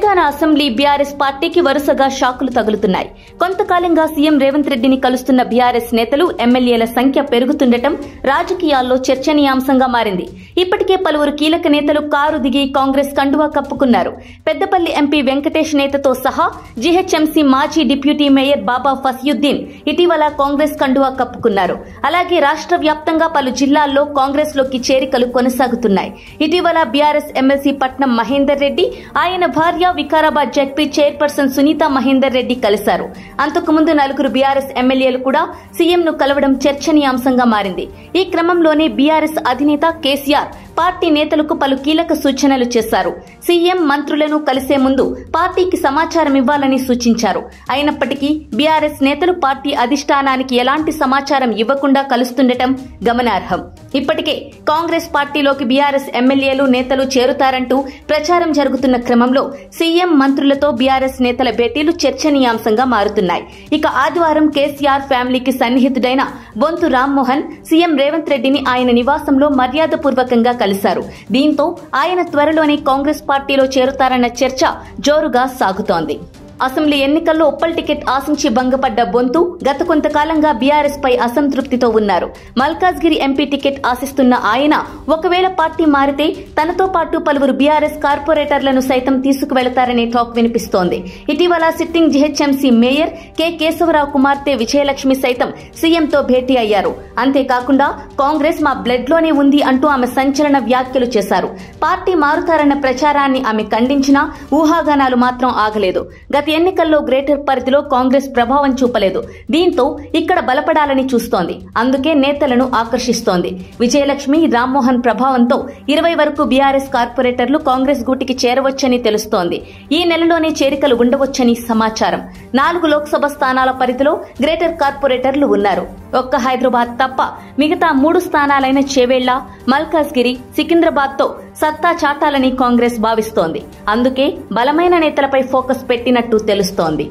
Telangana assembly BRS పార్టీకి వరుసగా షాకులు తగులుతున్నాయి. కొంతకాలంగా సీఎం రేవంత్ రెడ్డిని కలుస్తున్న బీఆర్ఎస్ నేతలు, ఎమ్మెల్యేల సంఖ్య పెరుగుతుండటం రాజకీయాల్లో చర్చనీయాంశంగా మారింది. ఇప్పటికే పలువురు కీలక నేతలు కారు దిగి కాంగ్రెస్ కండువా కప్పుకున్నారు. పెద్దపల్లి ఎంపీ వెంకటేష్ నేతతో సహా జీహెచ్ఎంసీ మాజీ డిప్యూటీ మేయర్ బాబా ఫసియుద్దీన్ ఇటీవల కాంగ్రెస్ కండువా కప్పుకున్నారు. అలాగే రాష్ట్ర వ్యాప్తంగా పలు జిల్లాల్లో కాంగ్రెస్ లోకి చేరికలు కొనసాగుతున్నాయి. ఇటీవల బీఆర్ఎస్ ఎమ్మెల్సీ పట్నం మహేందర్ రెడ్డి, ఆయన భార్య వికారాబాద్ జెడ్పీ చైర్పర్సన్ సునీత మహేందర్ రెడ్డి కలిశారు. అంతకుముందు నలుగురు బీఆర్ఎస్ ఎమ్మెల్యేలు కూడా సీఎంను కలవడం చర్చనీయాంశంగా మారింది. ఈ క్రమంలోనే బీఆర్ఎస్ అధినేత కేసీఆర్ పార్టీ నేతలకు పలు కీలక సూచనలు చేశారు. సీఎం మంత్రులను కలిసే ముందు పార్టీకి సమాచారం ఇవ్వాలని సూచించారు. అయినప్పటికీ బీఆర్ఎస్ నేతలు పార్టీ అధిష్టానానికి ఎలాంటి సమాచారం ఇవ్వకుండా కలుస్తుండటం గమనార్హం. ఇప్పటికే కాంగ్రెస్ పార్టీలోకి బీఆర్ఎస్ ఎమ్మెల్యేలు, నేతలు చేరుతారంటూ ప్రచారం జరుగుతున్న క్రమంలో సీఎం మంత్రులతో బీఆర్ఎస్ నేతల భేటీలు చర్చనీయాంశంగా మారుతున్నాయి. ఇక ఆదివారం కేసీఆర్ ఫ్యామిలీకి సన్నిహితుడైన బొంతు రామ్మోహన్ సీఎం రేవంత్ రెడ్డిని ఆయన నివాసంలో మర్యాదపూర్వకంగా కలిశారు. దీంతో ఆయన త్వరలోనే కాంగ్రెస్ పార్టీలో చేరుతారన్న చర్చ జోరుగా సాగుతోంది. అసెంబ్లీ ఎన్నికల్లో ఉప్పల్ టికెట్ ఆశించి భంగపడ్డ బొంతు గత కొంతకాలంగా బీఆర్ఎస్ పై అసంతృప్తితో ఉన్నారు. మల్కాజ్గిరి ఎంపీ టికెట్ ఆశిస్తున్న ఆయన ఒకవేళ పార్టీ మారితే తనతో పాటు పలువురు బీఆర్ఎస్ కార్పొరేటర్లను సైతం తీసుకువెళతారనే టాక్ వినిపిస్తోంది. ఇటీవల sitting GHMC mayor K Keshava Rao కుమార్తె విజయలక్ష్మి సైతం సీఎంతో భేటీ అయ్యారు. అంతేకాకుండా కాంగ్రెస్ మా బ్లడ్ లోనే ఉంది అంటూ ఆమె సంచలన వ్యాఖ్యలు చేశారు. పార్టీ మారుతారన్న ప్రచారాన్ని ఆమె ఖండించినా ఊహాగానాలు మాత్రం ఆగలేదు. గత ఎన్నికల్లో గ్రేటర్ పరిధిలో కాంగ్రెస్ ప్రభావం చూపలేదు. దీంతో ఇక్కడ బలపడాలని చూస్తోంది. అందుకే నేతలను ఆకర్షిస్తోంది. విజయలక్ష్మి, రామ్మోహన్ ప్రభావంతో 20 వరకు బీఆర్ఎస్ కార్పొరేటర్లు కాంగ్రెస్ గూటికి చేరవచ్చని తెలుస్తోంది. ఈ నెలలోనే చేరికలు ఉండవచ్చని సమాచారం. 4 లోక్సభ స్థానాల పరిధిలో గ్రేటర్ కార్పొరేటర్లు ఉన్నారు. ఒక్క హైదరాబాద్ తప్ప మిగతా 3 స్థానాలైన చేవేళ్ల, మల్కాజ్గిరి, సికింద్రాబాద్ తో సత్తా చాటాలని కాంగ్రెస్ భావిస్తోంది. అందుకే బలమైన నేతలపై ఫోకస్ పెట్టినట్టు తెలుస్తోంది.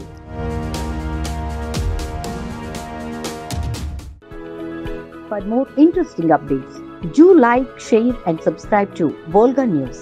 For more interesting updates, do like, share and subscribe to Volga News.